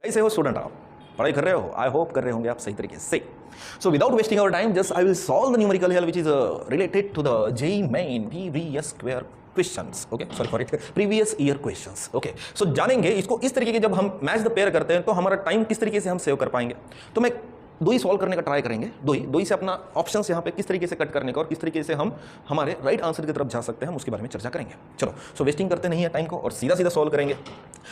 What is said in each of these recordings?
कैसे हो स्टूडेंट? आप पढ़ाई कर रहे हो? आई होप कर रहे होंगे आप सही तरीके से। So without wasting our time just I will solve the numerical here which is related to the JEE main previous square questions. Okay, sorry for it, previous year questions. Okay, so जानेंगे इसको इस तरीके के जब हम match the pair करते हैं तो हमारा टाइम किस तरीके से हम सेव कर पाएंगे। तो मैं दो ही सॉल्व करने का ट्राई करेंगे, दो ही से अपना ऑप्शंस यहाँ पे किस तरीके से कट करने का और किस तरीके से हम हमारे राइट आंसर की तरफ जा सकते हैं, हम उसके बारे में चर्चा करेंगे। चलो, सो वेस्टिंग करते नहीं है टाइम को और सीधा सीधा सॉल्व करेंगे।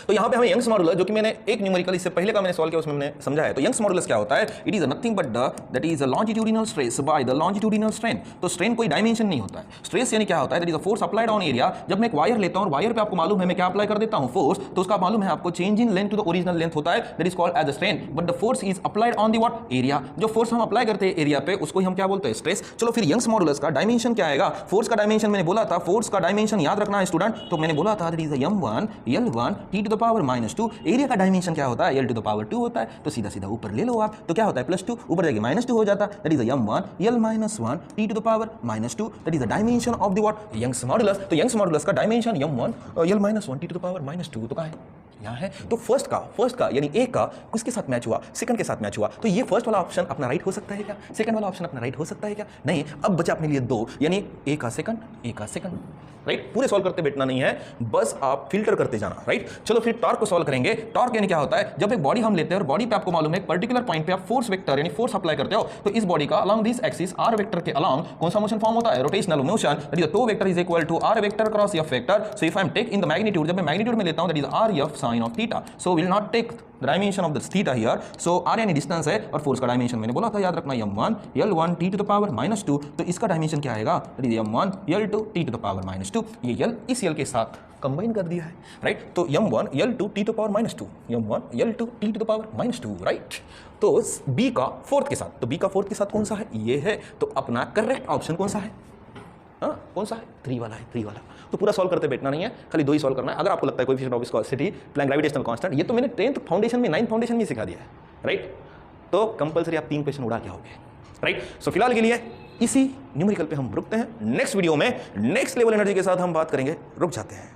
तो यहाँ पे हमें यंग्स मॉडुलस, जो कि मैंने एक न्यूमेरिकल इससे पहले का मैंने सॉल्व किया उसमें मैंने समझा है। तो यंग्स मॉडुलस क्या होता है? It is nothing but that is a longitudinal stress by the longitudinal strain. तो स्ट्रेन कोई डायमेंशन नहीं होता है। स्ट्रेस यानी क्या होता है? That is a force applied on area. जब मैं एक वायर लेता हूँ और वायर पे आपको मालूम है मैं क्या अप्लाई कर देता हूँ, फोर्स, तो उसका मालूम है आपको change in length to the original length होता है, that is called as a strain, but the force is applied on the what? Area. जो फोर्स हम अप्लाई करते हैं एरिया पे उसको ही हम क्या बोलते हैं? स्ट्रेस। चलो फिर यंग्स मॉडुलस का डायमेंशन क्या आएगा? फोर्स का डायमेंशन मैंने बोला था, फोर्स का डायमेंशन याद रखना है स्टूडेंट। तो मैंने बोला था that is m1 l1 t to the power -2। Area का डायमेंशन क्या होता है? l टू द पावर 2 होता है। तो सीधा सीधा ऊपर ले लो आप, तो क्या होता है? +2, ऊपर जाके -2 हो जाता है, that is m1 l -1 t to the power -2, that is the dimension of the what? Young's modulus. तो यंग्स मॉडुलस का dimension m1 l -1 t to the power -2 तो कहाँ है? यहाँ है। तो फर्स्ट का यानी ए का किसके साथ मैच हुआ? सेकंड के साथ मैच हुआ। तो ये फर्स्ट वाला ऑप्शन अपना राइट हो सकता है क्या? सेकंड वाला ऑप्शन अपना राइट हो सकता है क्या? नहीं। अब बचा अपने लिए दो, यानी ए का सेकंड, राइट। पूरे सॉल्व करते बैठना नहीं है, बस आप फिल्टर करते जाना, राइट। चलो फिर टॉर्क को सॉल्व करेंगे। टॉर्क यानी क्या होता है? जब एक बॉडी हम लेते हैं और बॉडी पे आपको मालूम है एक पर्टिकुलर पॉइंट पे आप फोर्स वेक्टर यानी फोर्स अप्लाई करते हो, तो इस बॉडी का along this axis r vector के अलोंग कौन सा मोशन फॉर्म होता है? Rotational motion. दैट इज टो vector is equal to r vector cross f vector. So if I am take in the magnitude, जब मैं मैग्नीट्यूड में लेता हूं, that is r f sine of theta. So will not take the dimension of the theta here. So r यानी distance है और force का dimension मैंने बोला था, याद रखना, m1 l1 t to the power -2। तो इसका डायमेंशन क्या आएगा? That is m1 l2 t to the power -2। ये l इस l के साथ कंबाइन कर दिया है, राइट। तो m1 l2 t to the power -2, m1 l2 t to the power -2, right. तो b का फोर्थ के साथ, तो b का फोर्थ के साथ कौन सा है? ये है। तो अपना करेक्ट ऑप्शन कौन सा है? कौन सा है? 3 वाला है, 3 वाला। तो पूरा सॉल्व करते बैठना नहीं है, खाली 2 ही सॉल्व करना है। अगर आपको लगता है coefficient of viscosity, Planck gravitational constant, ये तो मैंने 10th फाउंडेशन में 9th फाउंडेशन में सिखा दिया है, राइट। तो कंपलसरी आप 3 क्वेश्चन उड़ा के आओगे, राइट। सो फिलहाल के लिए इसी न्यूमेरिकल पे हम रुकते हैं। नेक्स्ट वीडियो में नेक्स्ट लेवल एनर्जी के साथ हम बात करेंगे। रुक जाते हैं।